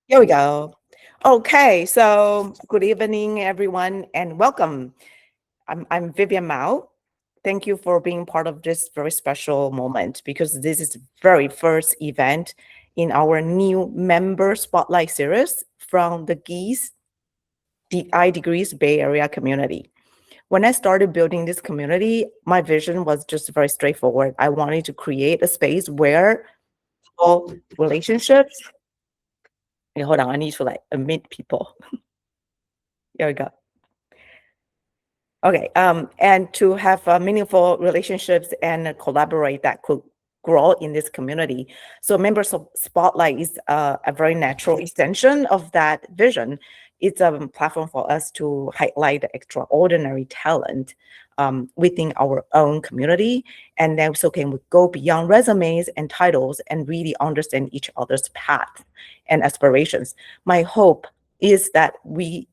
Here we go. Okay, so good evening, everyone, and welcome. I'm Vivian Mao. Thank you for being part of this very special moment because this is the very first event in our new member spotlight series from the Gies iDegrees Bay Area community. When I started building this community, my vision was just very straightforward. I wanted to create a space where all relationships. Hey, hold on, I need to admit people. Here we go. Okay, and to have meaningful relationships and collaborate that could grow in this community. So Members of Spotlight is a very natural extension of that vision. It's a platform for us to highlight the extraordinary talent within our own community, and then so can we go beyond resumes and titles and really understand each other's path and aspirations. My hope is that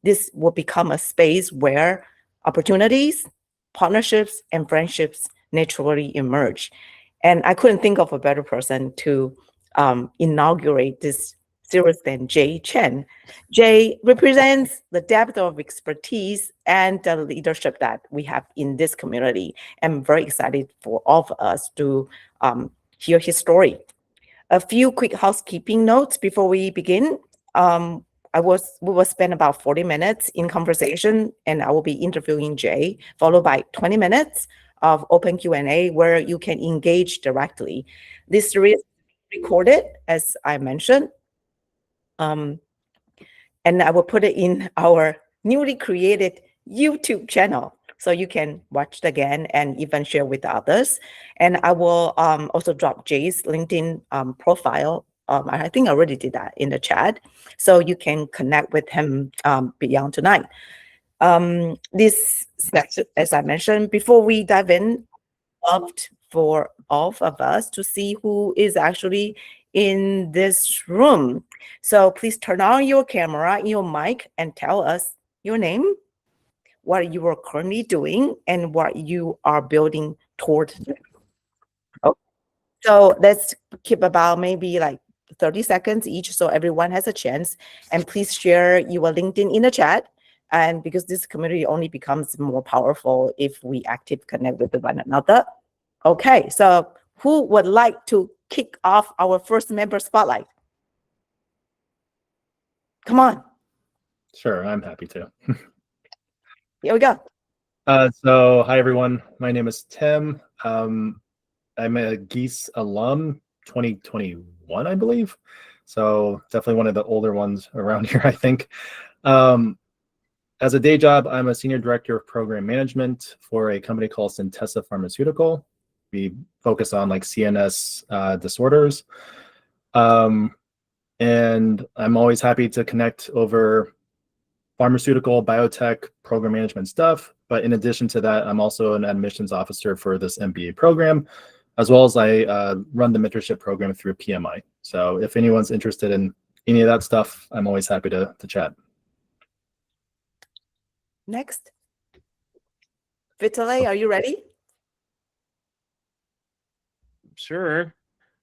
this will become a space where opportunities, partnerships, and friendships naturally emerge. And I couldn't think of a better person to inaugurate this series than Jay Chen. Jay represents the depth of expertise and the leadership that we have in this community. I'm very excited for all of us to hear his story. A few quick housekeeping notes before we begin. We will spend about 40 minutes in conversation, and I will be interviewing Jay, followed by 20 minutes of open Q&A where you can engage directly. This series is recorded, as I mentioned, and I will put it in our newly created YouTube channel so you can watch it again and even share with others. And I will also drop Jay's LinkedIn profile. I think I already did that in the chat, so you can connect with him beyond tonight. This section, as I mentioned, before we dive in, loved for all of us to see who is actually in this room. So please turn on your camera, your mic, and tell us your name, what you are currently doing, and what you are building toward. So let's keep about maybe 30 seconds each so everyone has a chance. And please share your LinkedIn in the chat. And because this community only becomes more powerful if we actively connect with one another. Okay, so who would like to kick off our first member spotlight? Come on. Sure, I'm happy to. Here we go. So hi, everyone. My name is Tim. I'm a Gies alum, 2021, I believe. So definitely one of the older ones around here, I think. As a day job, I'm a senior director of program management for a company called Centessa Pharmaceutical. We focus on CNS disorders. And I'm always happy to connect over pharmaceutical, biotech, program management stuff. But in addition to that, I'm also an admissions officer for this MBA program, as well as I run the mentorship program through PMI. So if anyone's interested in any of that stuff, I'm always happy to chat. Next. Vitale, are you ready? Sure.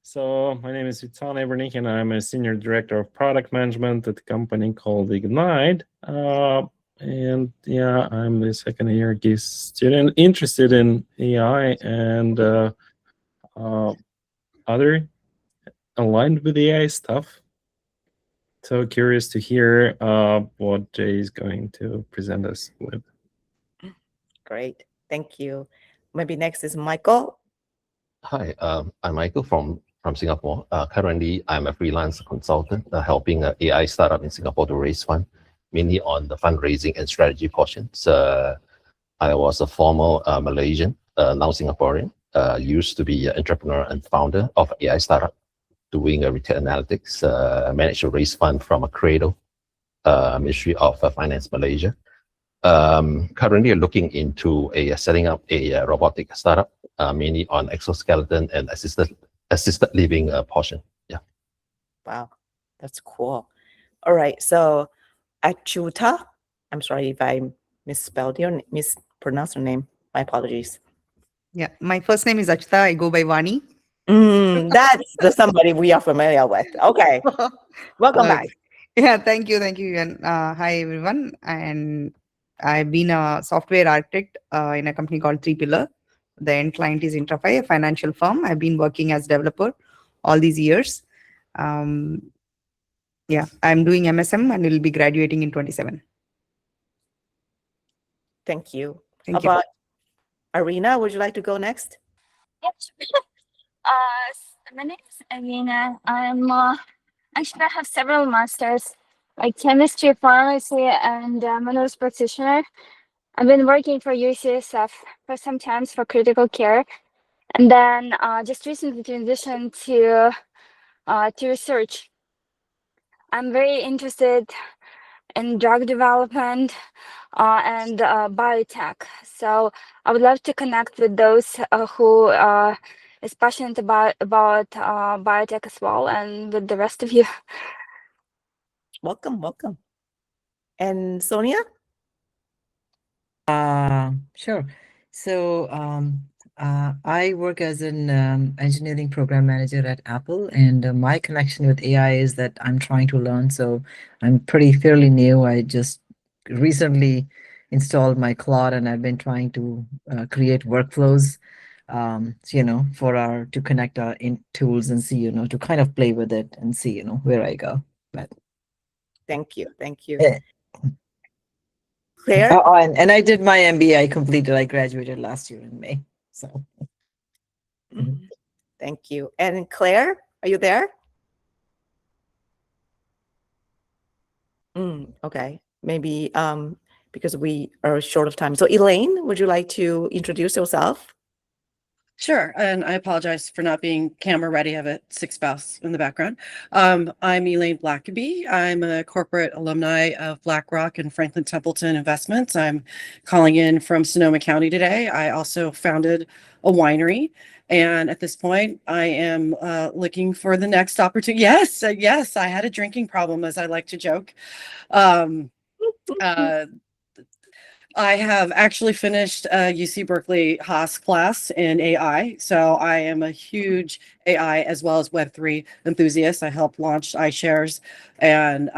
So my name is Vitale Bernik, and I'm a senior director of product management at a company called Ignite. And yeah, I'm the second year Gies student interested in AI and other aligned with AI stuff. So curious to hear what Jay is going to present us with. Great, thank you. Maybe next is Michael. Hi, I'm Michael from Singapore. Currently, I'm a freelance consultant helping an AI startup in Singapore to raise funds, mainly on the fundraising and strategy portions. I was a former Malaysian, now Singaporean, used to be an entrepreneur and founder of an AI startup, doing retail analytics, managed to raise funds from a Cradle, Ministry of Finance Malaysia. Currently looking into setting up a robotic startup, mainly on exoskeleton and assisted living portion. Yeah. Wow, that's cool. All right, so Achuta, I'm sorry if I mispronounced your name. My apologies. Yeah, my first name is Achuta. I go by Vani. That's the somebody we are familiar with. Okay, welcome back. Yeah, thank you, and hi everyone. And I've been a software architect in a company called Three Pillar. The end client is Intrafy, a financial firm. I've been working as developer all these years. Um, yeah, I'm doing MSM and will be graduating in 27. Thank you. Thank How about Arena? Would you like to go next? Yes. My name is Alina. Actually, I have several masters, like chemistry, pharmacy, and I'm a nurse practitioner. I've been working for UCSF for some time for critical care, and then just recently transitioned to research. I'm very interested in drug development and biotech. So I would love to connect with those who is passionate about biotech as well, and with the rest of you. Welcome, welcome. And Sonia? Sure. So I work as an engineering program manager at Apple, and my connection with AI is that I'm trying to learn. So I'm fairly new. I just recently installed my Claude, and I've been trying to create workflows, to connect our in tools and see, to kind of play with it and see, where I go. But Thank you, thank you. Eh. Claire? Oh, and I did my MBA. I graduated last year in May. So Mhm. Thank you. And Claire, are you there? Okay, maybe because we are short of time. So Elaine, would you like to introduce yourself? Sure, and I apologize for not being camera ready. I have a sick spouse in the background. I'm Elaine Blackaby. I'm a corporate alumni of BlackRock and Franklin Templeton Investments. I'm calling in from Sonoma County today. I also founded a winery, and at this point, I am looking for the next opportunity. Yes, yes, I had a drinking problem, as I like to joke. Um, uh, I have actually finished a UC Berkeley Haas class in AI. So I am a huge AI as well as Web3 enthusiast. I helped launch iShares and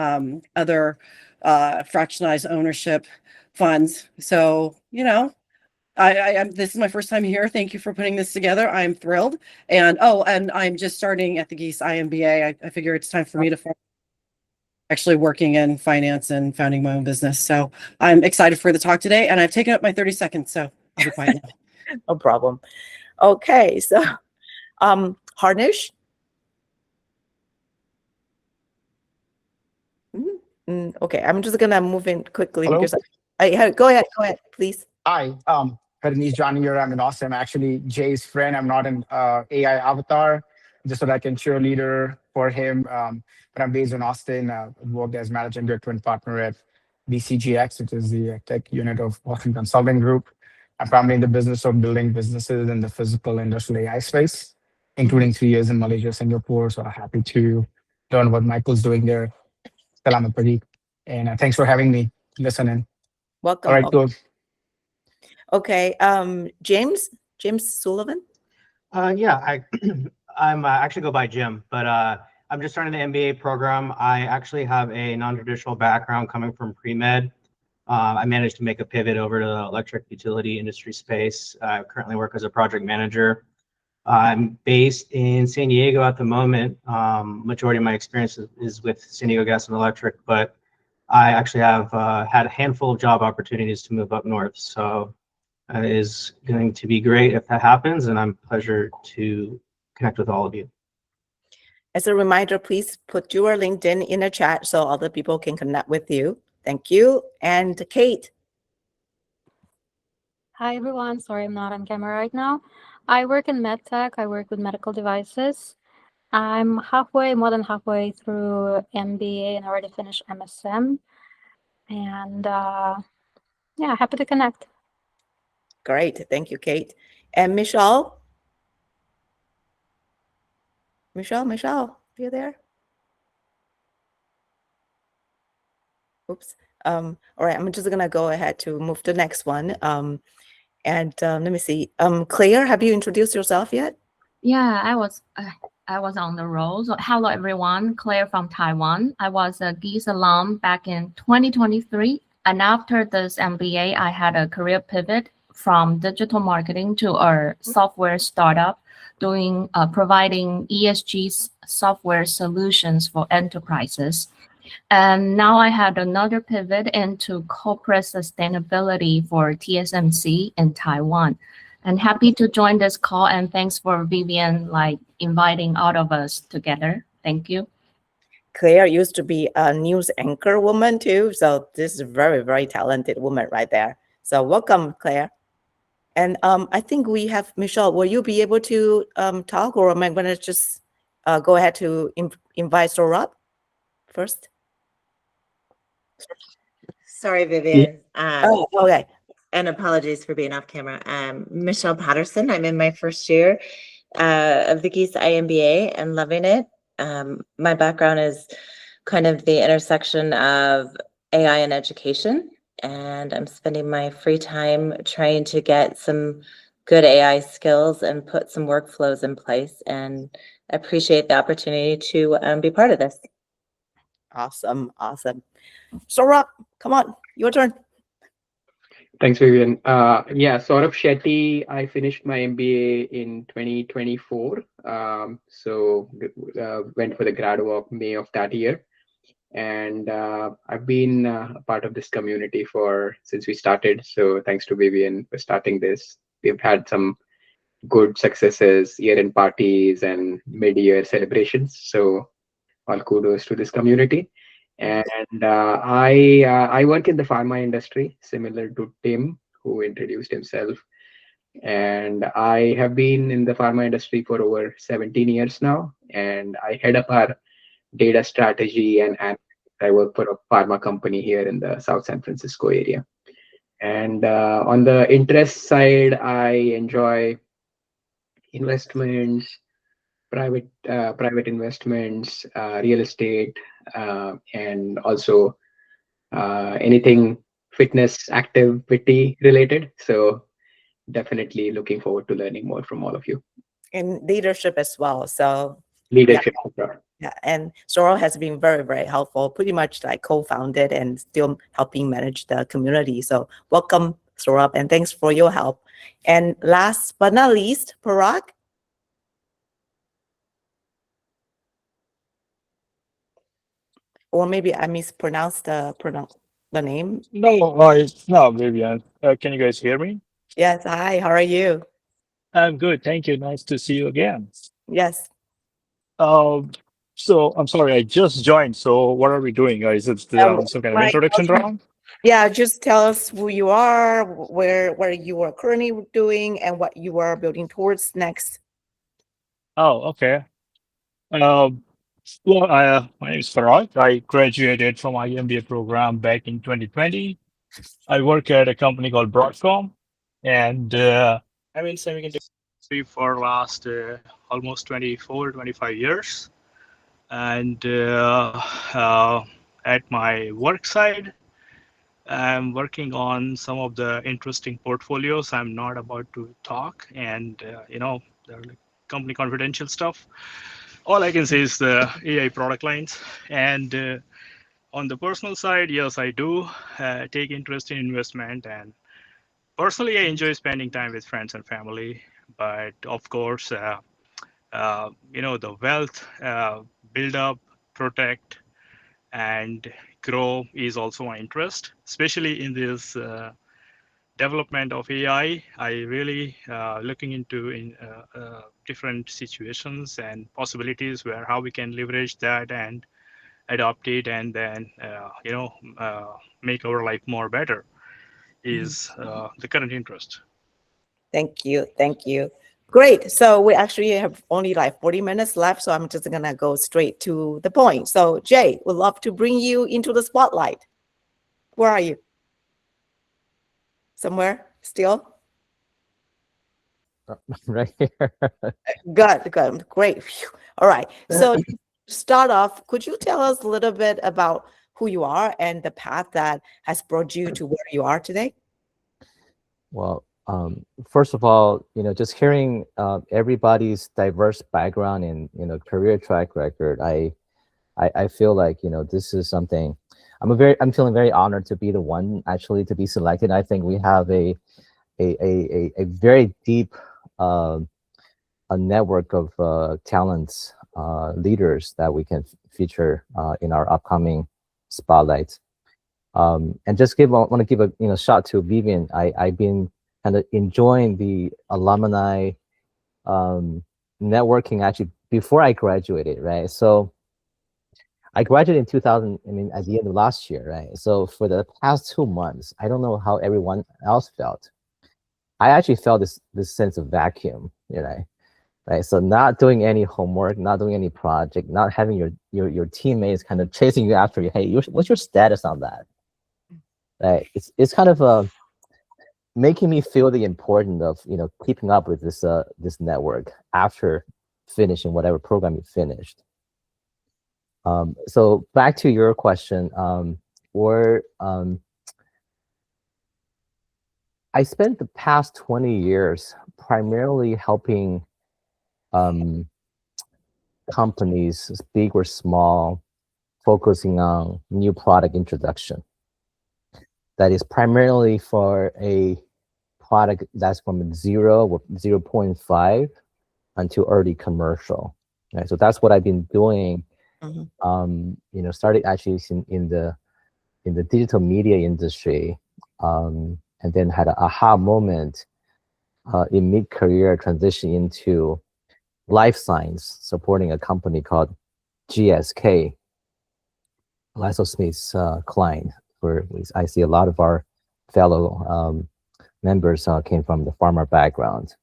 other fractionalized ownership funds. So, this is my first time here. Thank you for putting this together. I'm thrilled. And I'm just starting at the Gies iMBA. I figure it's time for me to actually working in finance and founding my own business. So I'm excited for the talk today, and I've taken up my 30 seconds, so I'll be quiet now. No problem. Okay, so Harnish? Okay, I'm just gonna move in quickly. Hello? Because go ahead, please. Hi, Harinish John here. I'm in Austin. I'm actually Jay's friend. I'm not an AI avatar, just so that I can cheerleader for him. But I'm based in Austin. Worked as managing director and partner at BCGX, which is the tech unit of Boston Consulting Group. I'm primarily in the business of building businesses in the physical industrial AI space, including 3 years in Malaysia, Singapore. So I'm happy to learn what Michael's doing there. Salam Pradeep. And thanks for having me listen in. Welcome. All right, welcome. good. Okay, James Sullivan. I'm actually go by Jim, but I'm just starting the MBA program. I actually have a non-traditional background coming from pre-med. I managed to make a pivot over to the electric utility industry space. I currently work as a project manager. I'm based in San Diego at the moment. Majority of my experience is with San Diego Gas and Electric, but I actually have had a handful of job opportunities to move up north. So it is going to be great if that happens, and I'm a pleasure to connect with all of you. As a reminder, please put your LinkedIn in the chat so other people can connect with you. Thank you. And Kate. Hi, everyone. Sorry, I'm not on camera right now. I work in medtech. I work with medical devices. I'm more than halfway through MBA and already finished MSM. And yeah, happy to connect. Great. Thank you, Kate. And Michelle? Michelle, are you there? Oops. All right, I'm just gonna go ahead to move to the next one. Let me see. Claire, have you introduced yourself yet? Yeah, I was. I was on the roll. So hello everyone, Claire from Taiwan. I was a Gies alum back in 2023. And after this MBA, I had a career pivot from digital marketing to a software startup doing providing ESG software solutions for enterprises. And now I had another pivot into corporate sustainability for TSMC in Taiwan. And happy to join this call, and thanks for Vivian inviting all of us together. Thank you. Claire used to be a news anchor woman too, so this is a very, very talented woman right there. So welcome, Claire. And I think we have Michelle. Will you be able to talk, or am I going to just go ahead to invite Saurabh first? Sorry, Vivian. Oh, okay. And apologies for being off camera. Michelle Patterson. I'm in my first year of the Gies iMBA and loving it. My background is kind of the intersection of AI and education, and I'm spending my free time trying to get some good AI skills and put some workflows in place, and appreciate the opportunity to be part of this. Awesome. Saurabh, come on, your turn. Thanks, Vivian. Yeah, Saurabh Shetty. I finished my MBA in 2024. So went for the grad walk May of that year. And I've been a part of this community since we started. So thanks to Vivian for starting this. We've had some good successes, year-end parties and mid-year celebrations. So all kudos to this community. And I work in the pharma industry, similar to Tim, who introduced himself. And I have been in the pharma industry for over 17 years now. And I head up our data strategy, and I work for a pharma company here in the South San Francisco area. And on the interest side, I enjoy investments, private investments, real estate, and also anything fitness activity related. So definitely looking forward to learning more from all of you. And leadership as well. So leadership. Yeah, and Saurabh has been very, very helpful, pretty much co-founded and still helping manage the community. So welcome, Saurabh, and thanks for your help. And last but not least, Parag. Or maybe I mispronounced the name. No, it's not Vivian. Can you guys hear me? Yes, hi, how are you? I'm good, thank you. Nice to see you again. Yes. So I'm sorry, I just joined. So what are we doing? Is it some kind of introduction round? Yeah, just tell us who you are, where you are currently doing, and what you are building towards next. Oh, okay. Well, my name is Parag. I graduated from my MBA program back in 2020. I work at a company called Broadcom, and I'm in semiconductor for last almost 25 years. And at my work side, I'm working on some of the interesting portfolios I'm not about to talk, and they're company confidential stuff. All I can say is the AI product lines. And on the personal side, yes, I do take interest in investment, and personally, I enjoy spending time with friends and family. But of course, the wealth, build up, protect, and grow is also my interest, especially in this development of AI. I really looking into different situations and possibilities where how we can leverage that and adopt it, and then make our life more better is the current interest. Thank you. Great. So we actually have only 40 minutes left, so I'm just gonna go straight to the point. So Jay, would love to bring you into the spotlight. Where are you? Somewhere still? Right here. Good. Great. Phew. All right. So to start off, could you tell us a little bit about who you are and the path that has brought you to where you are today? Well, first of all, just hearing everybody's diverse background and career track record, I feel like this is something I'm feeling very honored to be the one actually to be selected. I think we have a very deep a network of talents, leaders that we can feature in our upcoming spotlights. And just want to give a shout to Vivian. I've been kind of enjoying the alumni networking actually before I graduated, right? So I graduated in 2000, at the end of last year, right? So for the past 2 months, I don't know how everyone else felt. I actually felt this sense of vacuum, right? So not doing any homework, not doing any project, not having your teammates kind of chasing you after you. Hey, what's your status on that? Right? It's kind of making me feel the importance of keeping up with this network after finishing whatever program you finished. So back to your question, I spent the past 20 years primarily helping companies, big or small, focusing on new product introduction. That is primarily for a product that's from 0 or 0.5 until early commercial. Right? So that's what I've been doing. Started actually in the digital media industry, and then had an aha moment in mid-career transition into life science, supporting a company called GSK, Smith's client. Where I see a lot of our fellow members came from the pharma background,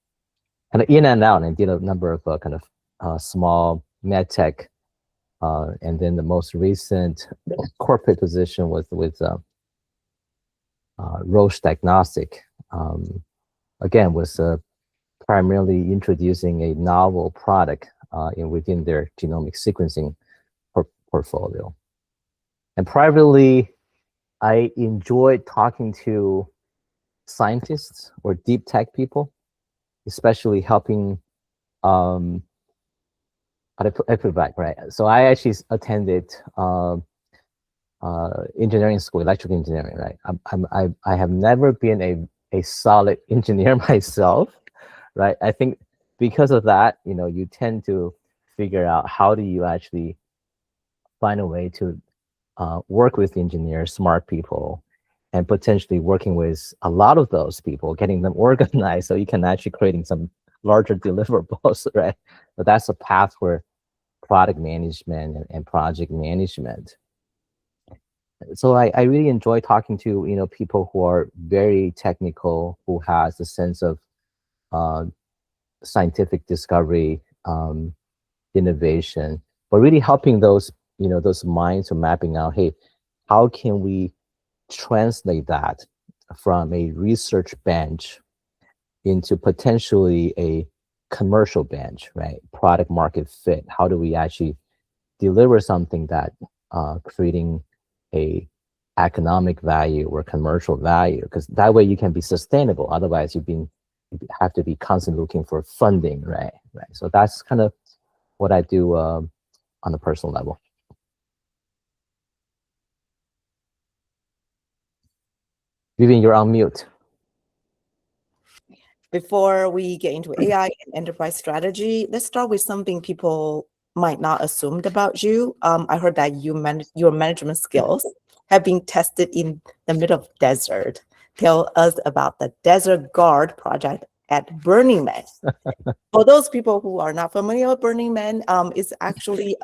and in and out, and did a number of kind of small med tech, and then the most recent corporate position was with Roche Diagnostic. Again, was primarily introducing a novel product within their genomic sequencing portfolio. And privately, I enjoyed talking to scientists or deep tech people, especially helping. I put it back, right? So I actually attended engineering school, electrical engineering, right? I have never been a solid engineer myself, right? I think because of that, you tend to figure out how do you actually find a way to work with engineers, smart people, and potentially working with a lot of those people, getting them organized so you can actually creating some larger deliverables, right? But that's a path where product management and project management. So I really enjoy talking to people who are very technical, who has a sense of scientific discovery, innovation, but really helping those those minds of mapping out, hey, how can we translate that from a research bench into potentially a commercial bench, right? Product market fit. How do we actually deliver something that creating a economic value or commercial value? Because that way you can be sustainable. Otherwise, you have to be constantly looking for funding, right? So that's kind of what I do on a personal level. Vivian, you're on mute. Before we get into AI and enterprise strategy, let's start with something people might not assume about you. I heard that your management skills have been tested in the middle of desert. Tell us about the Desert Guard project at Burning Man. For those people who are not familiar with Burning Man, it's actually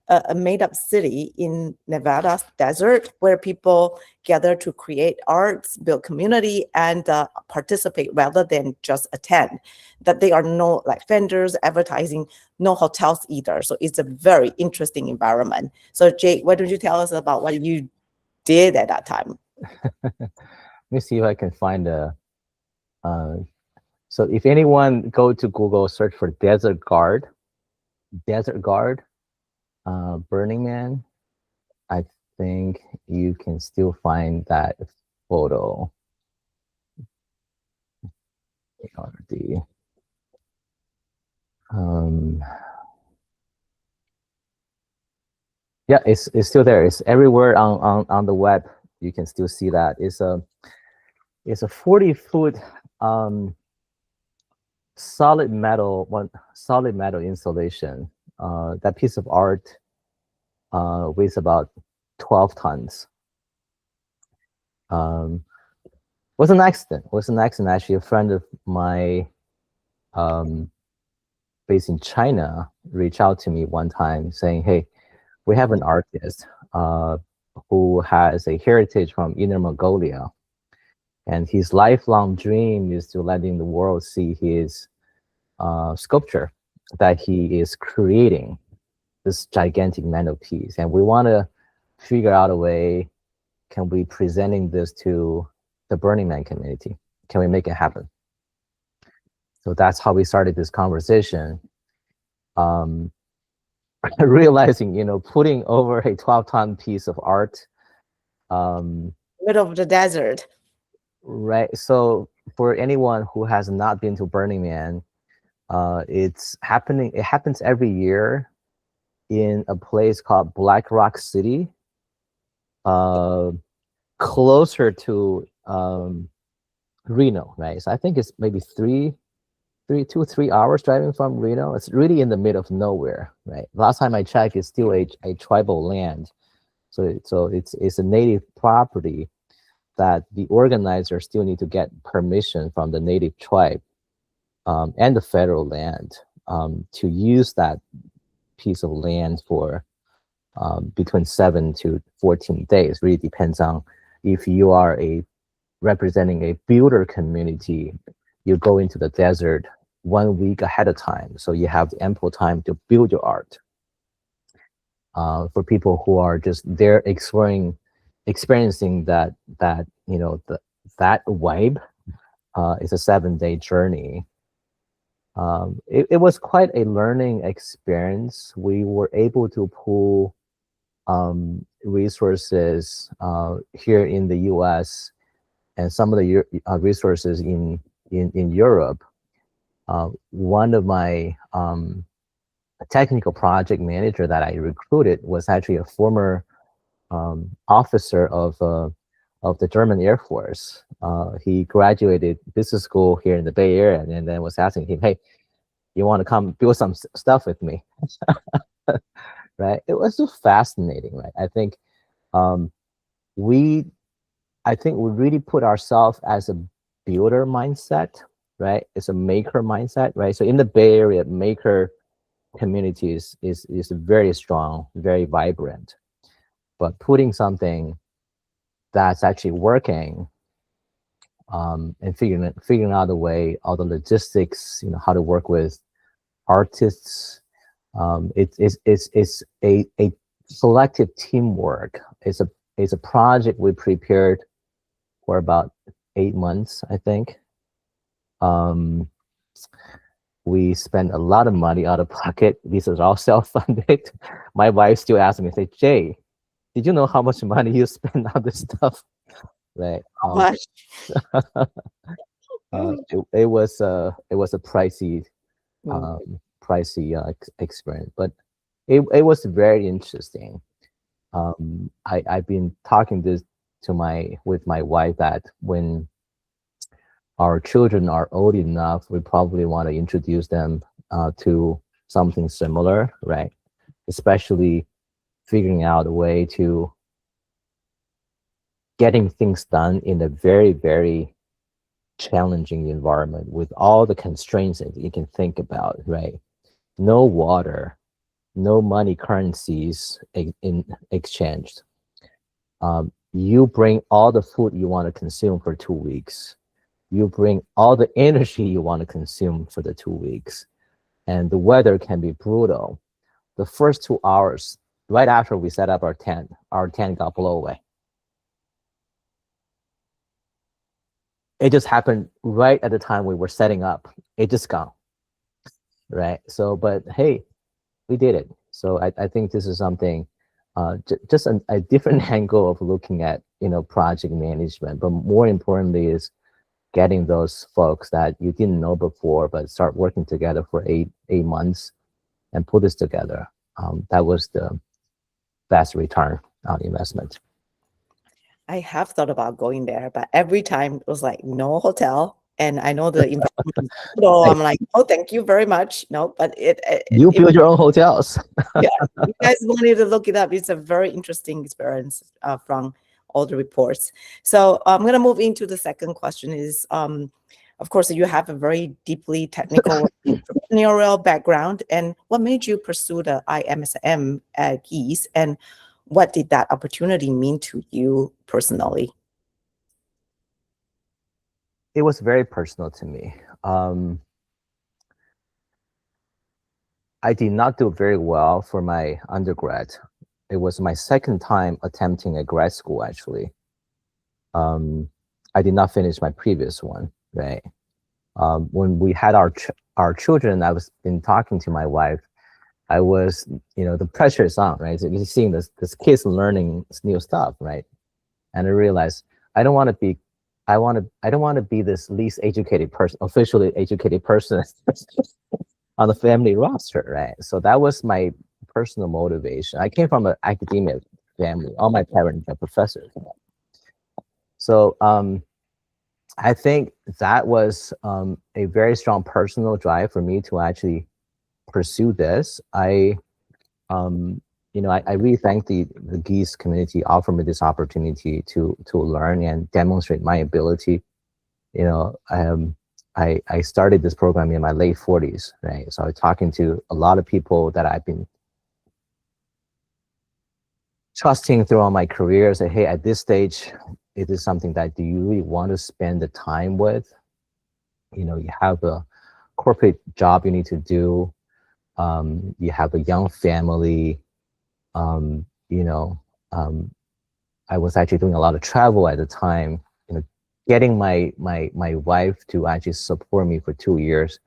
a made-up city in Nevada's desert where people gather to create arts, build community, and participate rather than just attend. That there are no vendors, advertising, no hotels either. So it's a very interesting environment. So Jay, why don't you tell us about what you did at that time? Let me see if I can find a. So if anyone go to Google, search for Desert Guard, Burning Man, I think you can still find that photo. ARD. Um, yeah, it's still there. It's everywhere on the web. You can still see that. It's a 40-foot solid metal installation. That piece of art weighs about 12 tons. Was an accident. Actually, a friend of my based in China reached out to me one time saying, "Hey, we have an artist who has a heritage from Inner Mongolia, and his lifelong dream is to letting the world see his sculpture that he is creating, this gigantic mantelpiece, and we want to figure out a way, can we presenting this to the Burning Man community? Can we make it happen?" So that's how we started this conversation. Realizing, putting over a 12-ton piece of art, middle of the desert. Right. So for anyone who has not been to Burning Man, it's happening. It happens every year in a place called Black Rock City, closer to Reno, right? So I think it's maybe 2 or 3 hours driving from Reno. It's really in the middle of nowhere, right? Last time I checked, it's still a tribal land, so it's a native property that the organizers still need to get permission from the native tribe and the federal land to use that piece of land for between 7 to 14 days. Really depends on if you are representing a builder community. You go into the desert 1 week ahead of time, so you have ample time to build your art. For people who are just there experiencing that that vibe, it's a 7-day journey. It was quite a learning experience. We were able to pool resources here in the U.S. and some of the resources in Europe. One of my technical project manager that I recruited was actually a former officer of the German Air Force. He graduated business school here in the Bay Area, and then was asking him, "Hey, you want to come build some stuff with me?" Right? It was so fascinating, right? I think we really put ourselves as a builder mindset, right? It's a maker mindset, right? So in the Bay Area, maker community is very strong, very vibrant. But putting something that's actually working and figuring out a way, all the logistics, how to work with artists. It's a collective teamwork. It's a project we prepared for about 8 months, I think. We spent a lot of money out of pocket. These are all self-funded. My wife still asks me, say, "Jay, did you know how much money you spend on this stuff?" Right. How much? It was a pricey experience, but it was very interesting. I've been talking with my wife that when our children are old enough, we probably want to introduce them to something similar, right? Especially figuring out a way to getting things done in a very, very challenging environment with all the constraints that you can think about, right? No water, no money currencies exchanged. You bring all the food you want to consume for 2 weeks. You bring all the energy you want to consume for the 2 weeks. And the weather can be brutal. The first 2 hours, right after we set up our tent got blown away. It just happened right at the time we were setting up. It just gone, right? So, but hey, we did it. So I think this is something, just a different angle of looking at, project management. But more importantly is getting those folks that you didn't know before, but start working together for eight months and put this together. That was the best return on investment. I have thought about going there, but every time it was like no hotel, and I know the investment. So I'm like, oh, thank you very much. No, but You build your own hotels. Yeah, you guys wanted to look it up. It's a very interesting experience from all the reports. So I'm going to move into the second question is, of course, you have a very deeply technical entrepreneurial background. And what made you pursue the IMSM at Gies? And what did that opportunity mean to you personally? It was very personal to me. I did not do very well for my undergrad. It was my second time attempting a grad school, actually. I did not finish my previous one, right? When we had our children, I was been talking to my wife. I was, the pressure is on, right? So you're seeing this kids learning new stuff, right? And I realized I don't want to be this least educated person, officially educated person on the family roster, right? So that was my personal motivation. I came from an academic family. All my parents are professors. So I think that was a very strong personal drive for me to actually pursue this. I really thank the Gies community offered me this opportunity to learn and demonstrate my ability. I started this program in my late 40s, right? So I was talking to a lot of people that I've been trusting throughout my career. Say, hey, at this stage, it is something that do you really want to spend the time with? You have a corporate job you need to do. You have a young family. I was actually doing a lot of travel at the time. Getting my wife to actually support me for 2 years.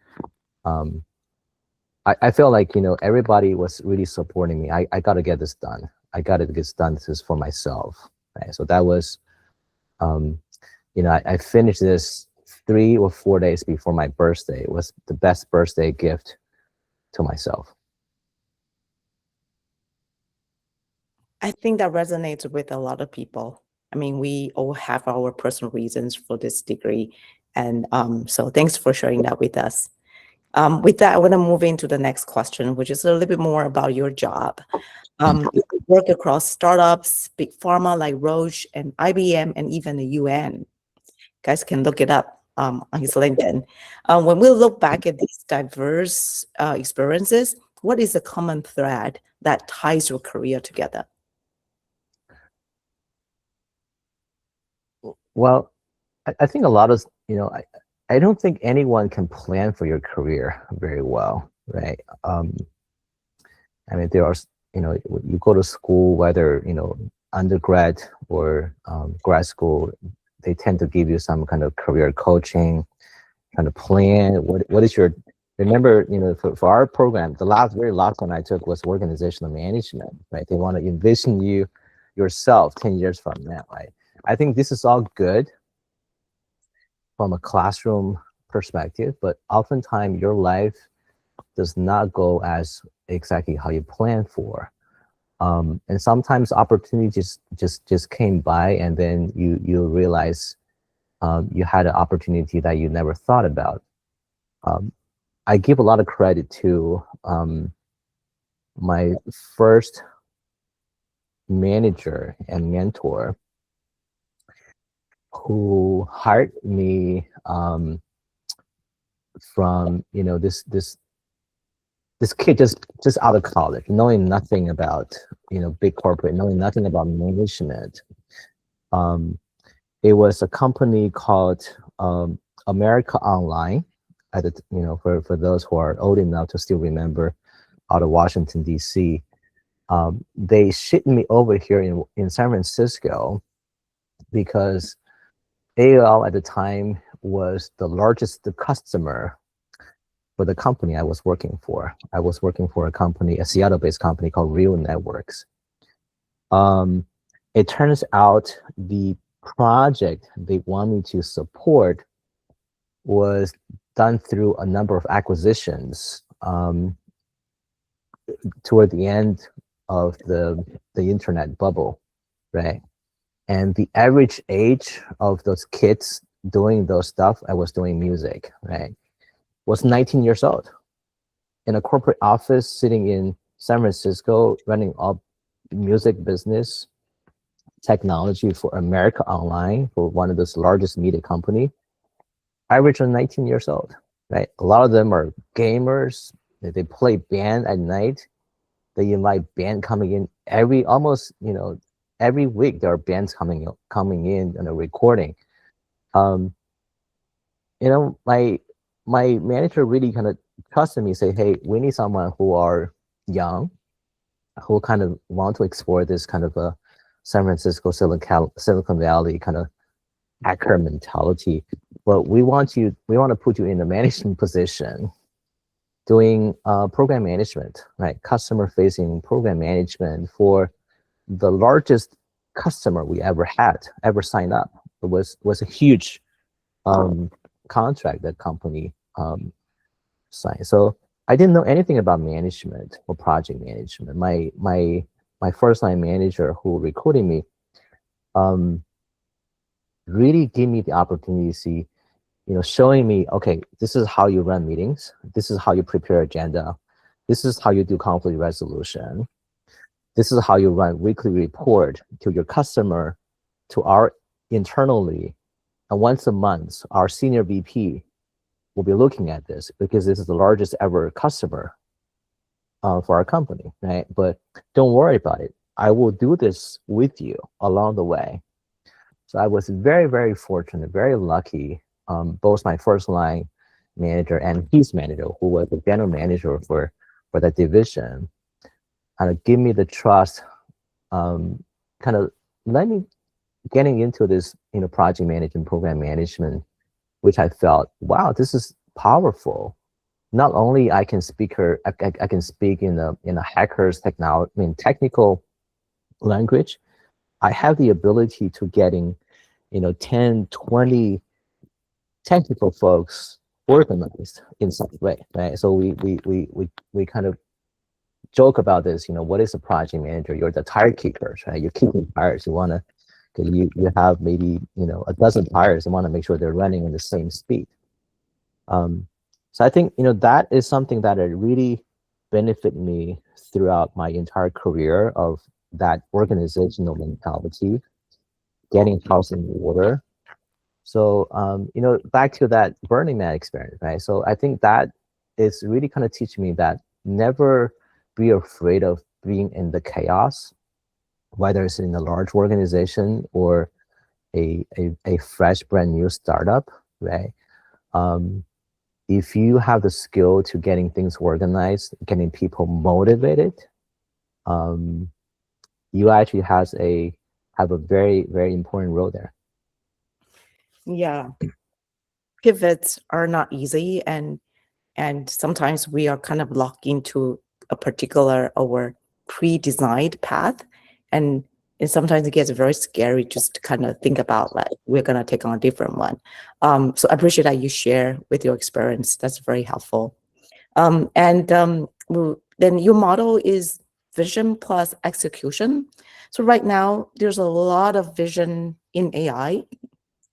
I felt like, everybody was really supporting me. I got to get this done. I got to get this done. This is for myself. Right? So that was, I finished this 3 or 4 days before my birthday. It was the best birthday gift to myself. I think that resonates with a lot of people. I mean, we all have our personal reasons for this degree. And so thanks for sharing that with us. With that, I want to move into the next question, which is a little bit more about your job. You work across startups, big pharma like Roche and IBM, and even the UN. Guys can look it up on his LinkedIn. When we look back at these diverse experiences, what is the common thread that ties your career together? Well, I think a lot of, I don't think anyone can plan for your career very well, right? I mean, there are, you go to school, whether, undergrad or grad school, they tend to give you some kind of career coaching, kind of plan. What is your, remember, for our program, the very last one I took was organizational management, right? They want to envision yourself 10 years from now, right? I think this is all good from a classroom perspective, but oftentimes your life does not go as exactly how you plan for. And sometimes opportunities just came by, and then you realize you had an opportunity that you never thought about. I give a lot of credit to my first manager and mentor who hired me from this kid just out of college, knowing nothing about big corporate, knowing nothing about management. It was a company called America Online. At the, for those who are old enough to still remember, out of Washington D.C. They shipped me over here in San Francisco because AOL at the time was the largest customer for the company I was working for. I was working for a Seattle-based company called Real Networks. It turns out the project they want me to support was done through a number of acquisitions toward the end of the internet bubble, right? And the average age of those kids doing those stuff, I was doing music, right, was 19 years old. In a corporate office sitting in San Francisco, running all music business, technology for America Online, for one of those largest media company, average of 19 years old, right? A lot of them are gamers. They play band at night. They invite band coming in almost, every week there are bands coming in and a recording. My manager really kind of trusted me, say, hey, we need someone who are young, who kind of want to explore this kind of a San Francisco, Silicon Valley kind of hacker mentality. But we want to put you in a management position, doing program management, right? Customer-facing program management for the largest customer we ever signed up. It was a huge contract that company signed. So I didn't know anything about management or project management. My first line manager who recruited me really gave me the opportunity to see, showing me, okay, this is how you run meetings. This is how you prepare agenda. This is how you do conflict resolution. This is how you run weekly report to your customer, to our internally. And once a month, our senior VP will be looking at this because this is the largest ever customer for our company, right? But don't worry about it. I will do this with you along the way. So I was very, very fortunate, very lucky. Both my first line manager and his manager, who was the general manager for that division, kind of give me the trust, kind of let me getting into this, project management, program management, which I felt, wow, this is powerful. Not only I can speak in a hacker's technical language, I have the ability to getting, 10, 20 technical folks organized in some way, right? So we kind of joke about this, what is a project manager? You're the tire kickers, right? You're kicking tires. You have maybe, a dozen tires. You want to make sure they're running in the same speed. So I think, that is something that really benefited me throughout my entire career of that organizational mentality, getting house in order. So, back to that Burning Man experience, right? So I think that is really kind of teaching me that never be afraid of being in the chaos, whether it's in a large organization or a fresh, brand new startup, right? If you have the skill to getting things organized, getting people motivated, you actually have a very, very important role there. Yeah. Pivots are not easy, and sometimes we are kind of locked into a particular or pre-designed path, and sometimes it gets very scary just to kind of think about like we're gonna take on a different one. So I appreciate that you share with your experience. That's very helpful. Then your model is vision plus execution. So right now there's a lot of vision in AI,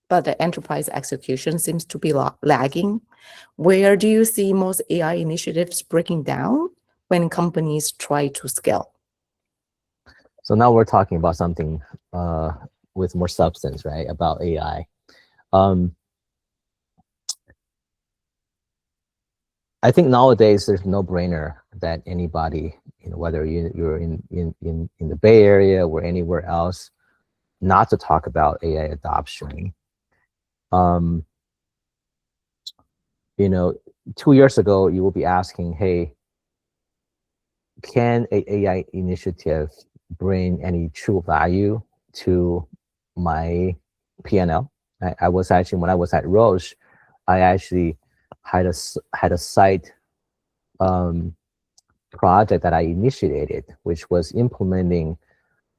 but the enterprise execution seems to be lagging. Where do you see most AI initiatives breaking down when companies try to scale? So now we're talking about something with more substance, right? About AI. I think nowadays there's no brainer that anybody, whether you're in the Bay Area or anywhere else, not to talk about AI adoption. 2 years ago, you will be asking, hey, can an AI initiative bring any true value to my P&L? I was actually, when I was at Roche, I actually had a site project that I initiated, which was implementing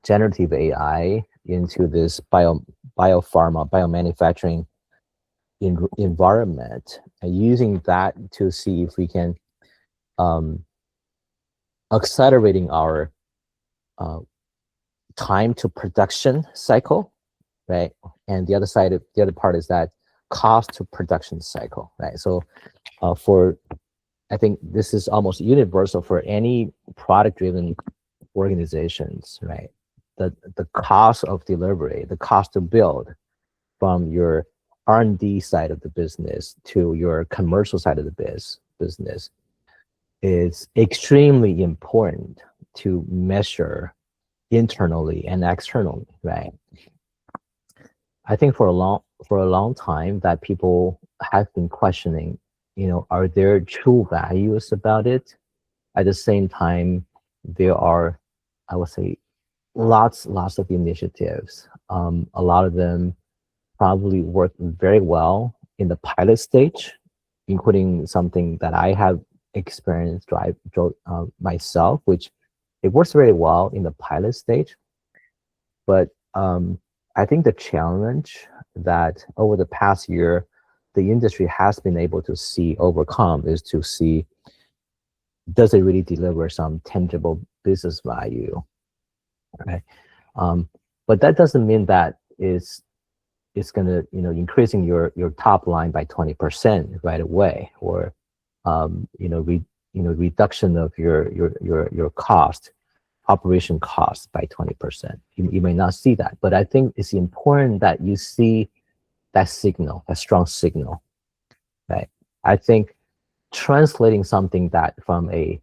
generative AI into this biomanufacturing environment and using that to see if we can accelerating our time to production cycle, right? And the other part is that cost to production cycle, right? So I think this is almost universal for any product-driven organizations, right? The cost of delivery, the cost to build from your R&D side of the business to your commercial side of the business is extremely important to measure internally and externally, right? I think for a long time that people have been questioning, are there true values about it? At the same time, there are, I would say, lots of initiatives. A lot of them probably work very well in the pilot stage, including something that I have experienced myself, which it works very well in the pilot stage. But I think the challenge that over the past year, the industry has been able to overcome is to see, does it really deliver some tangible business value? Okay. But that doesn't mean that it's going to, increasing your top line by 20% right away, or reduction of your operation cost by 20%. You may not see that, but I think it's important that you see that signal, that strong signal, right? I think translating something that from a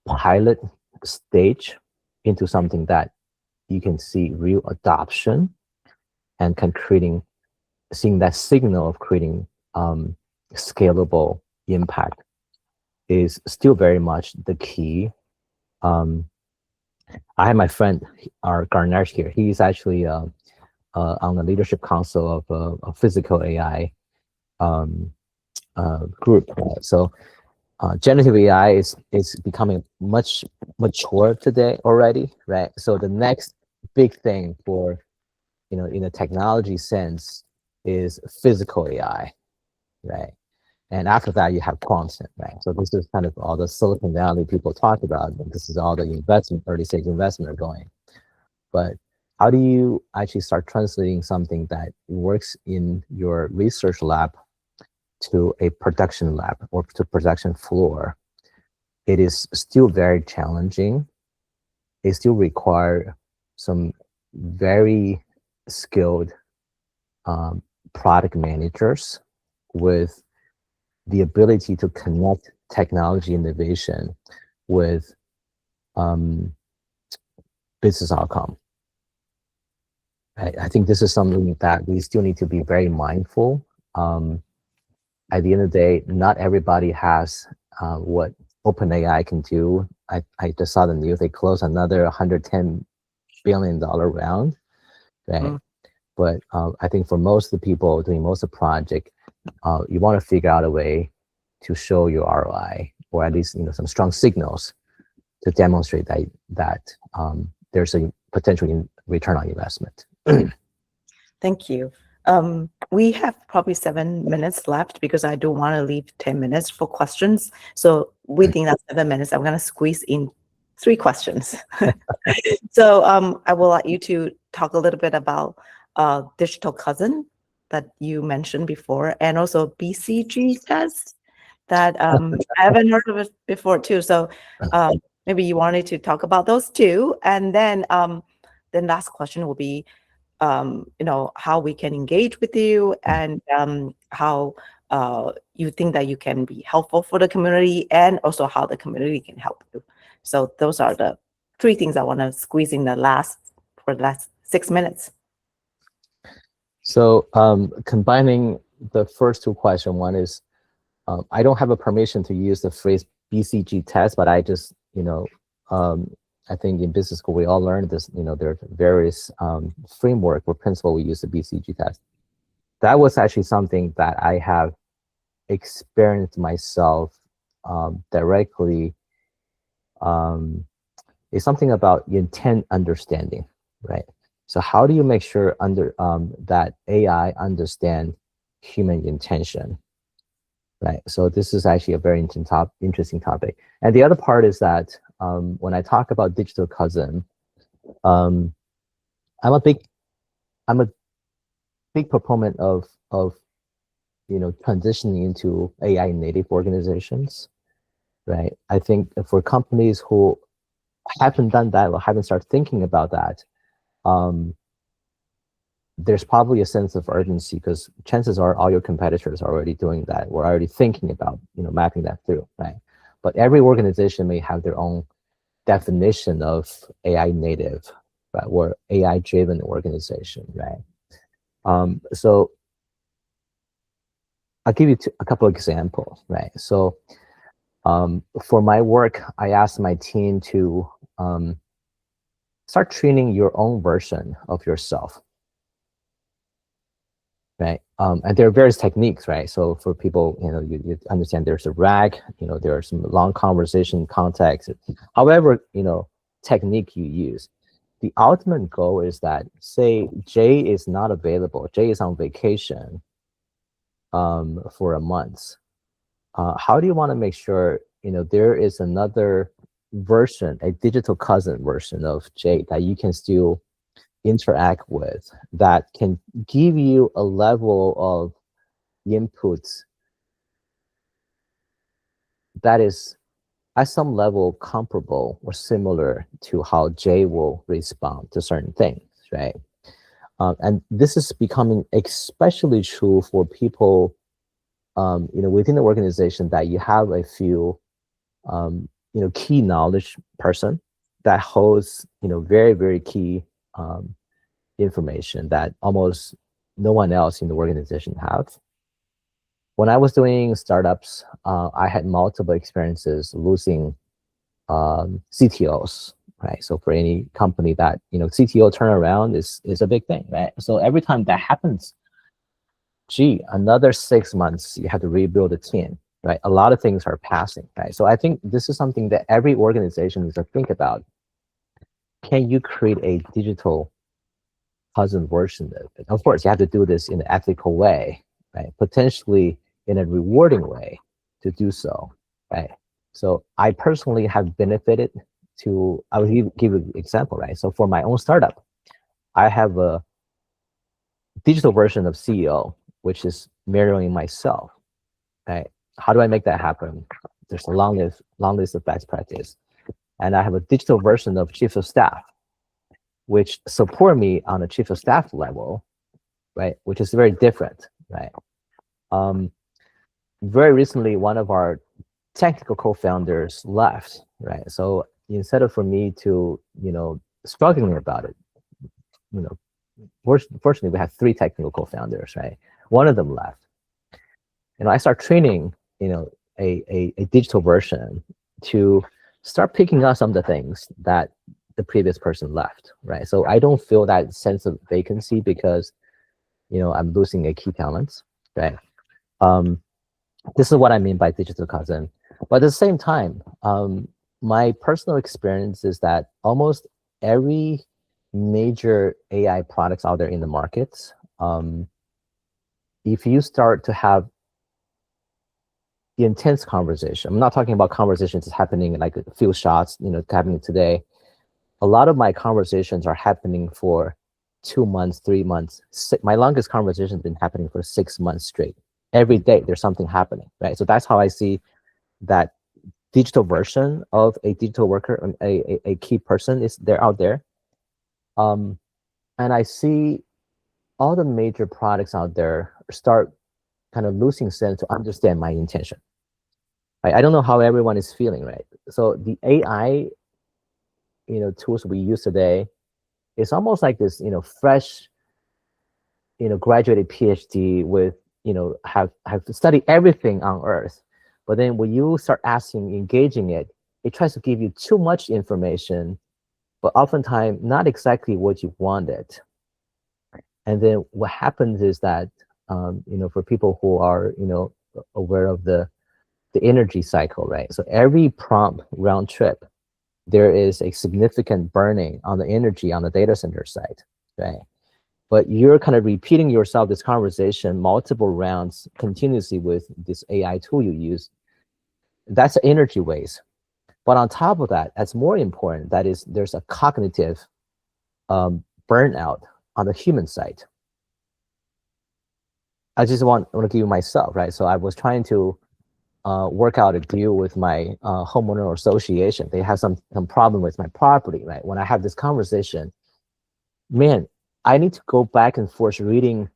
pilot stage into something that you can see real adoption and seeing that signal of creating scalable impact is still very much the key. I have my friend, our Garnesh here. He's actually on the leadership council of a physical AI group. So generative AI is becoming much mature today already, right? So the next big thing for, in a technology sense is physical AI, right? And after that, you have quantum, right? So this is kind of all the Silicon Valley people talk about. And this is all the early stage investment are going. But how do you actually start translating something that works in your research lab to a production lab or to production floor? It is still very challenging. It still requires some very skilled product managers with the ability to connect technology innovation with business outcome. I think this is something that we still need to be very mindful. At the end of the day, not everybody has what OpenAI can do. I just saw the news, they closed another $110 billion round, right? But I think for most of the people doing most of the project, you want to figure out a way to show your ROI, or at least some strong signals to demonstrate that there's a potential return on investment. Thank you. We have probably 7 minutes left because I don't want to leave 10 minutes for questions. So within that 7 minutes, I'm going to squeeze in 3 questions. So I would like you to talk a little bit about digital cousin that you mentioned before, and also BCG test that I haven't heard of it before too. So maybe you wanted to talk about those two, and then last question will be, how we can engage with you, and how you think that you can be helpful for the community, and also how the community can help you. So those are the 3 things I want to squeeze in the last 6 minutes. So combining the first 2 questions, one is, I don't have a permission to use the phrase BCG test, but I just, I think in business school, we all learned this, there are various framework or principle we use the BCG test. That was actually something that I have experienced myself directly. It's something about intent understanding, right? So how do you make sure that AI understand human intention, right? So this is actually a very interesting topic. And the other part is that when I talk about digital cousin, I'm a big proponent of transitioning into AI native organizations, right? I think for companies who haven't done that or haven't started thinking about that, there's probably a sense of urgency, because chances are all your competitors are already doing that. We're already thinking about mapping that through, right? But every organization may have their own definition of AI native, right, or AI driven organization, right? So I'll give you a couple of examples, right? So for my work, I asked my team to start training your own version of yourself, right? And there are various techniques, right? So for people, you understand there's a RAG, there are some long conversation context, however, technique you use. The ultimate goal is that, say, Jay is not available, Jay is on vacation for a month. How do you want to make sure, there is another version, a digital cousin version of Jay that you can still interact with, that can give you a level of inputs that is at some level comparable or similar to how Jay will respond to certain things, right? And this is becoming especially true for people, within the organization, that you have a few, key knowledge person that holds, very, very key information that almost no one else in the organization have. When I was doing startups, I had multiple experiences losing CTOs, right? So for any company that, CTO turnaround is a big thing, right? So every time that happens, another 6 months, you have to rebuild a team, right? A lot of things are passing, right? So I think this is something that every organization needs to think about. Can you create a digital cousin version of it? Of course, you have to do this in an ethical way, right? Potentially in a rewarding way to do so, right? So I personally have benefited to, I will give you an example, right? So for my own startup, I have a digital version of CEO, which is mirroring myself, right? How do I make that happen? There's a long list of best practice. And I have a digital version of chief of staff, which support me on a chief of staff level, right? Which is very different, right? Very recently, one of our technical co-founders left, right? So instead of for me to, struggling about it, fortunately, we have 3 technical co-founders, right? One of them left. I start training, a digital version to start picking up some of the things that the previous person left, right? So I don't feel that sense of vacancy because, I'm losing a key talent, right? This is what I mean by digital cousin. But at the same time, my personal experience is that almost every major AI products out there in the market, if you start to have the intense conversation, I'm not talking about conversations that's happening like a few shots, happening today. A lot of my conversations are happening for 2 months, 3 months. My longest conversation has been happening for 6 months straight. Every day there's something happening, right? So that's how I see that digital version of a digital worker, a key person is there out there. And I see all the major products out there start kind of losing sense to understand my intention. I don't know how everyone is feeling, right? So the AI, tools we use today, it's almost like this, fresh, graduated PhD with, have studied everything on Earth. But then when you start asking, engaging it, it tries to give you too much information, but oftentimes not exactly what you wanted. And then what happens is that, for people who are, aware of the energy cycle, right? So every prompt round trip, there is a significant burning on the energy on the data center side, right? but you're kind of repeating yourself this conversation multiple rounds continuously with this AI tool you use. That's energy waste. But on top of that, that's more important. That is, there's a cognitive burnout on the human side. I just want to give you myself, right? So I was trying to work out a deal with my homeowner association. They have some problem with my property, right? When I have this conversation, man, I need to go back and forth reading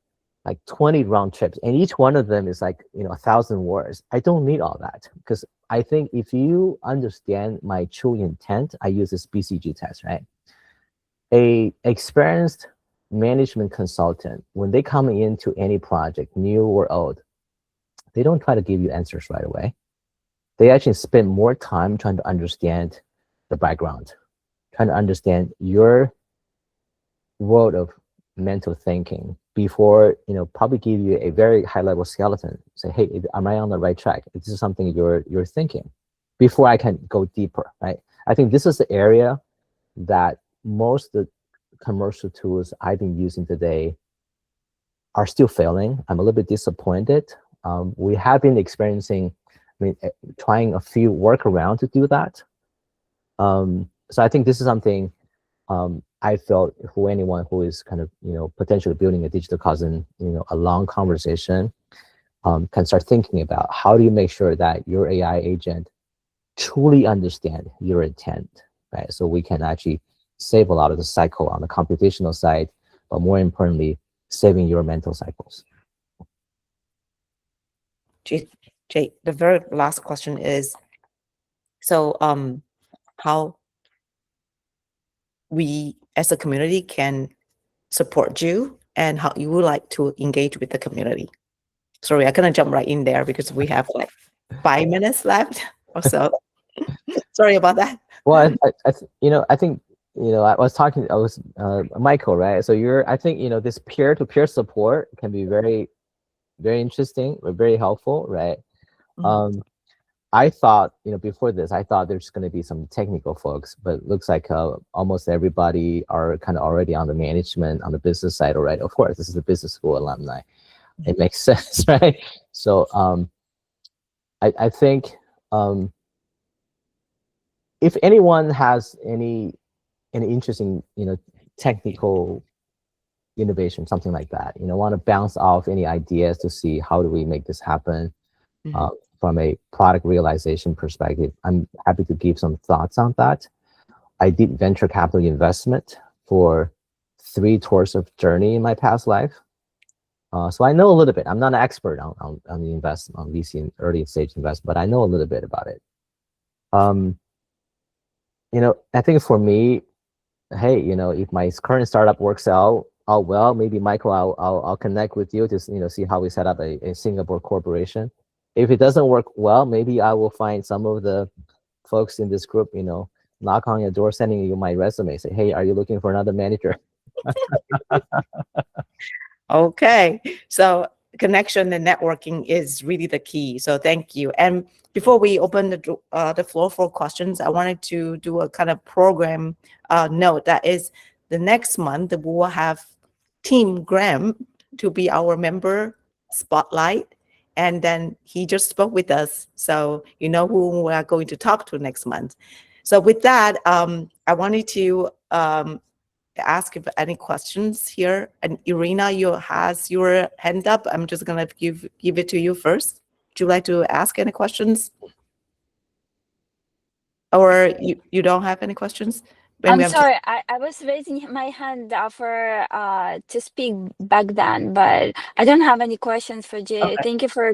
like 20 round trips, and each one of them is like 1,000 words. I don't need all that, because I think if you understand my true intent, I use this BCG test, right? A experienced management consultant, when they come into any project, new or old, they don't try to give you answers right away. They actually spend more time trying to understand the background, trying to understand your world of mental thinking before, probably give you a very high level skeleton. Say, hey, am I on the right track? This is something you're thinking before I can go deeper, right? I think this is the area that most of the commercial tools I've been using today are still failing. I'm a little bit disappointed. We have been experiencing, trying a few workarounds to do that. So I think this is something I felt for anyone who is kind of, potentially building a digital cousin, a long conversation, can start thinking about how do you make sure that your AI agent truly understand your intent, right? So we can actually save a lot of the cycle on the computational side, but more importantly, saving your mental cycles. Jay, the very last question is, so how we as a community can support you and how you would like to engage with the community. Sorry, I couldn't jump right in there because we have like 5 minutes left or so. Sorry about that. Well, I think, I was Michael, right? So I think, this peer-to-peer support can be very, very interesting, or very helpful, right? Mhm. I thought, before this, I thought there's going to be some technical folks, but it looks like almost everybody are kind of already on the management, on the business side already. Of course, this is a business school alumni. It makes sense, right? So I think if anyone has any interesting, technical innovation, something like that, want to bounce off any ideas to see how do we make this happen, from a product realization perspective, I'm happy to give some thoughts on that. I did venture capital investment for 3 tours of journey in my past life. So I know a little bit. I'm not an expert on the investment, on VC and early stage investment, but I know a little bit about it. I think for me, hey, if my current startup works out well, maybe Michael, I'll connect with you to see how we set up a Singapore corporation. If it doesn't work well, maybe I will find some of the folks in this group, knock on your door, sending you my resume, say, hey, are you looking for another manager? Okay, so connection and networking is really the key. So thank you. And before we open the floor for questions, I wanted to do a kind of program note. That is, the next month we will have Team Graham to be our member spotlight. And then he just spoke with us, so you know who we are going to talk to next month. So with that, I wanted to ask if any questions here. And Irina, you has your hand up. I'm just gonna give it to you first. Would you like to ask any questions? Or you don't have any questions? I'm sorry, I was raising my hand for to speak back then, but I don't have any questions for Jay. Okay. Thank you for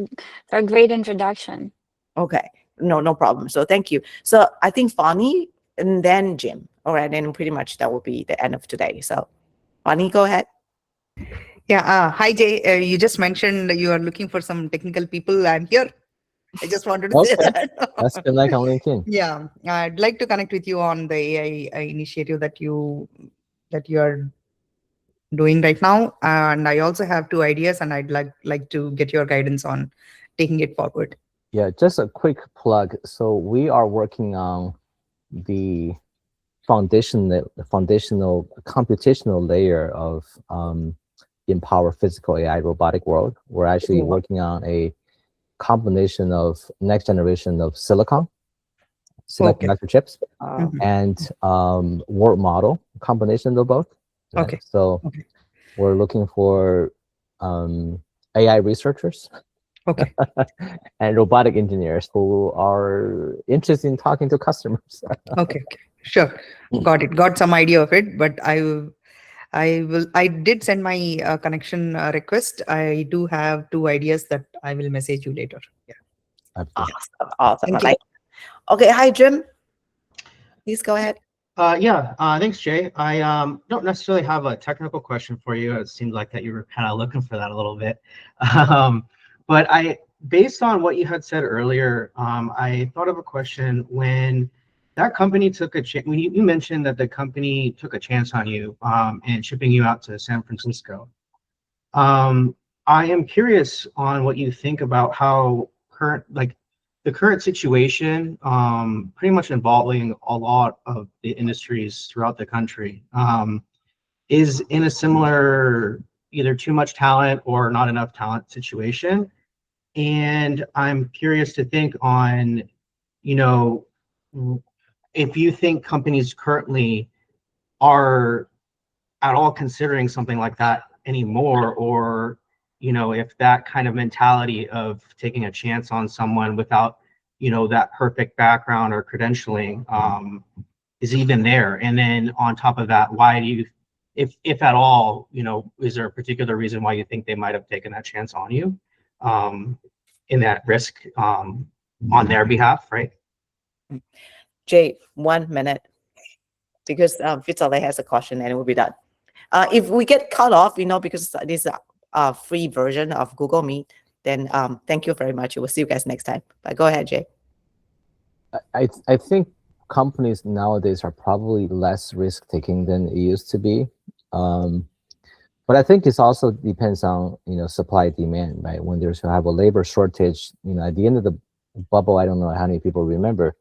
a great introduction. Okay, no problem. So thank you. So I think Fani and then Jim. All right, and pretty much that will be the end of today. So Fani, go ahead. Yeah. Hi, Jay. You just mentioned you are looking for some technical people. I'm here. I just wanted to say that. Let's connect on LinkedIn. Yeah, I'd like to connect with you on the AI initiative that you are doing right now, and I also have 2 ideas, and I'd like to get your guidance on taking it forward. Yeah, just a quick plug. So we are working on the foundational computational layer of empower physical AI robotic world. We're actually working on a combination of next generation of silicon semiconductor chips and world model combination of both. Right? Okay. So we're looking for AI researchers and robotic engineers who are interested in talking to customers. Okay, sure, got it. Got some idea of it, but I did send my connection request. I do have 2 ideas that I will message you later. Yeah. Awesome. Thank you. Okay, hi Jim. Please go ahead. Thanks, Jay. I don't necessarily have a technical question for you. It seemed like that you were kind of looking for that a little bit. But based on what you had said earlier, I thought of a question. When that company took a chance, when you mentioned that the company took a chance on you and shipping you out to San Francisco, I am curious on what you think about how the current situation, pretty much involving a lot of the industries throughout the country, is in a similar either too much talent or not enough talent situation. And I'm curious to think on, if you think companies currently are at all considering something like that anymore, or if that kind of mentality of taking a chance on someone without that perfect background or credentialing is even there. And then on top of that, why do you, if at all, is there a particular reason why you think they might have taken that chance on you in that risk on their behalf, right? Jay, 1 minute, because Vitaly has a question and we'll be done. If we get cut off, because this is a free version of Google Meet, then thank you very much. We'll see you guys next time. But go ahead, Jay. I think companies nowadays are probably less risk-taking than it used to be. But I think it also depends on, supply demand, right? When there's have a labor shortage, at the end of the bubble, I don't know how many people remember,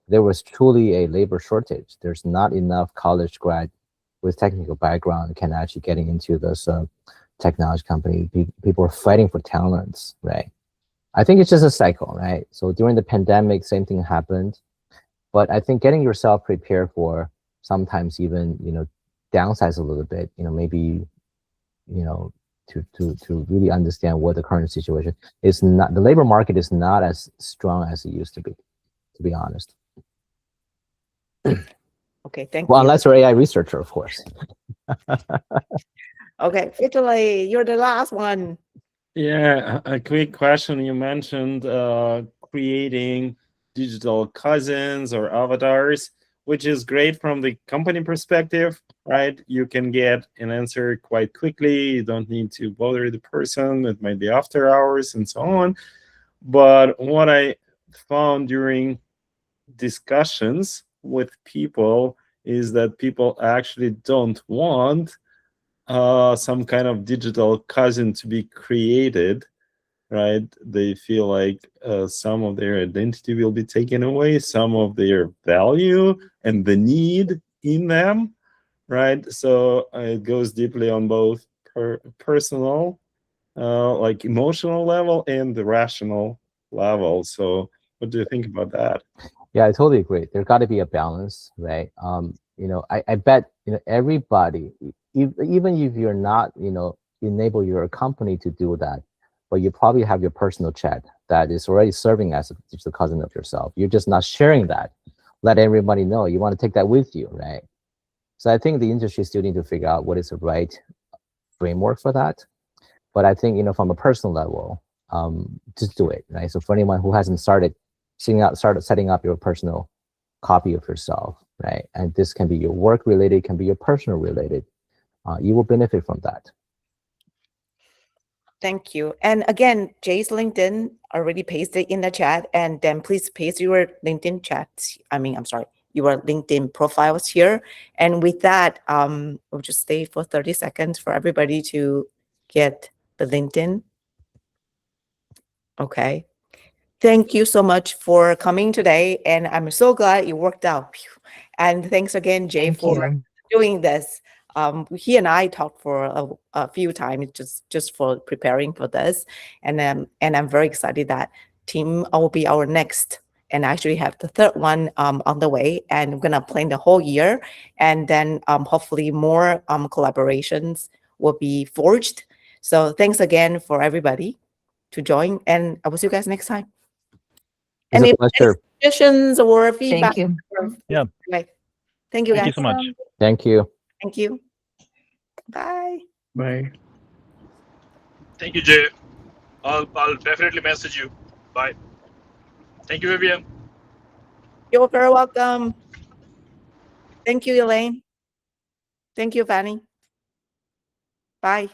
there was truly a labor shortage. There's not enough college grad with technical background can actually getting into this technology company. People are fighting for talents, right? I think it's just a cycle, right? So during the pandemic, same thing happened. But I think getting yourself prepared for sometimes even, downsize a little bit, maybe, to really understand what the current situation is. Not the labor market is not as strong as it used to be honest. Okay, thank you. Well, you. unless you're AI researcher, of course. Okay, Vitaly, you're the last one. Yeah, a quick question. You mentioned creating digital cousins or avatars, which is great from the company perspective, right? You can get an answer quite quickly. You don't need to bother the person. It might be after hours and so on. But what I found during discussions with people is that people actually don't want some kind of digital cousin to be created, right? They feel like some of their identity will be taken away, some of their value and the need in them, right? So it goes deeply on both personal, like emotional level and the rational level. So what do you think about that? Yeah, I totally agree. There's got to be a balance, right? I bet, everybody, even if you're not, enable your company to do that, but you probably have your personal chat that is already serving as a digital cousin of yourself. You're just not sharing that. Let everybody know. You want to take that with you, right? So I think the industry still need to figure out what is the right framework for that. But I think, from a personal level, just do it, right? So for anyone who hasn't started setting up your personal copy of yourself, right? And this can be your work related, can be your personal related. You will benefit from that. Thank you. And again, Jay's LinkedIn already pasted in the chat, and then please paste your LinkedIn your LinkedIn profiles here. And with that, we'll just stay for 30 seconds for everybody to get the LinkedIn. Okay. Thank you so much for coming today. And I'm so glad it worked out. And thanks again, Jay, for doing this. he and I talked for a few times just for preparing for this, and I'm very excited that team will be our next, and actually have the third one on the way, and we're gonna plan the whole year, and then hopefully more collaborations will be forged. So thanks again for everybody to join, and I will see you guys next time. It's Any a pleasure. suggestions or feedback? you. Yeah. Right. Thank you, guys. Thank you so much. Thank you. Thank you. Bye. Bye. Thank you, Jay. I'll definitely message you. Bye. Thank you, Vivian. You're very welcome. Thank you, Elaine. Thank you, Fanny. Bye.